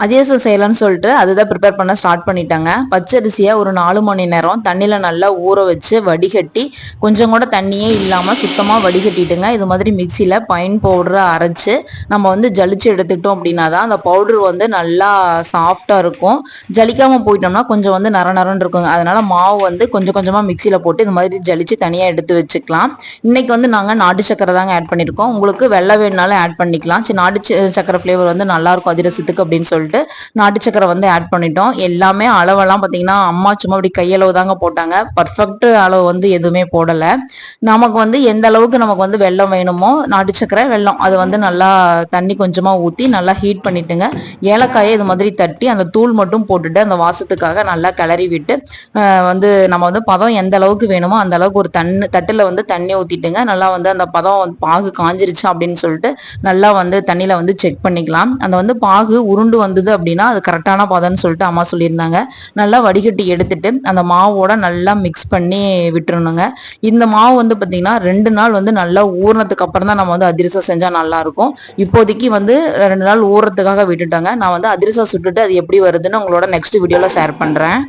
அதிரசம் செய்யலாம்னு சொல்லிட்டு அதுதான் ப்ரிப்பேர் பண்ண ஸ்டார்ட் பண்ணிட்டாங்க. பச்சரிசியை ஒரு 4 மணி நேரம் தண்ணியில் நல்லா ஊற வச்சு வடிகட்டி கொஞ்சம் கூட தண்ணியே இல்லாமல் சுத்தமாக வடிகட்டிட்டுங்க. இது மாதிரி மிக்சியில் பைன் பவுடரை அரைச்சி நம்ம வந்து ஜலிச்சு எடுத்துக்கிட்டோம் அப்படின்னா தான் அந்த பவுடர் வந்து நல்லா சாஃப்டாக இருக்கும். ஜலிக்காமல் போயிட்டோம்னா கொஞ்சம் வந்து நரன்னு இருக்குங்க. அதனால மாவு வந்து கொஞ்சம் கொஞ்சமாக மிக்சியில் போட்டு இது மாதிரி ஜலிச்சு தனியாக எடுத்து வச்சுக்கலாம். இன்னைக்கு வந்து நாங்கள் நாட்டு சக்கரை தாங்க ஆட் பண்ணியிருக்கோம். உங்களுக்கு வெள்ளை வேணுனாலும் ஆட் பண்ணிக்கலாம். நாட்டு சக்கரை ஃப்ளேவர் வந்து நல்லாயிருக்கும் அதிரசத்துக்கு அப்படின்னு சொல்லிட்டு நாட்டு சக்கரை வந்து ஆட் பண்ணிட்டோம். எல்லாமே அளவெல்லாம் பார்த்தீங்கன்னா அம்மா சும்மா அப்படி கையளவு தாங்க போட்டாங்க. பர்ஃபெக்ட் அளவு வந்து எதுவுமே போடலை. நமக்கு வந்து எந்த அளவுக்கு நமக்கு வந்து வெல்லம் வேணுமோ நாட்டு சக்கரை வெல்லம் அது வந்து நல்லா தண்ணி கொஞ்சமாக ஊற்றி நல்லா ஹீட் பண்ணிட்டுங்க. ஏலக்காயை இது மாதிரி தட்டி அந்த தூள் மட்டும் போட்டுட்டு அந்த வாசத்துக்காக நல்லா கிளறி விட்டு வந்து நம்ம வந்து பதம் எந்த அளவுக்கு வேணுமோ அந்த அளவுக்கு ஒரு தட்டில் வந்து தண்ணி ஊற்றிட்டுங்க. நல்லா வந்து அந்த பதம் பாகு காஞ்சிருச்சு அப்படின்னு சொல்லிட்டு நல்லா வந்து தண்ணியில் வந்து செக் பண்ணிக்கலாம். அந்த வந்து பாகு உருண்டு வந்தது அப்படின்னா அது கரெக்டான பதம்னு சொல்லிட்டு அம்மா சொல்லியிருந்தாங்க. நல்லா வடிகட்டி எடுத்துட்டு அந்த மாவோட நல்லா மிக்ஸ் பண்ணி விட்டுறணுங்க. இந்த மாவு வந்து பார்த்தீங்கன்னா 2 நாள் வந்து நல்லா ஊறினதுக்கு அப்புறம் தான் நம்ம வந்து அதிரசம் செஞ்சால் நல்லா இருக்கும். இப்போதைக்கு வந்து 2 நாள் ஊறத்துக்காக விட்டுட்டாங்க. நான் வந்து அதிரசம் சுட்டுட்டு அது எப்படி வருதுன்னு உங்களோட நெக்ஸ்ட் வீடியோவில் ஷேர் பண்ணுறேன்.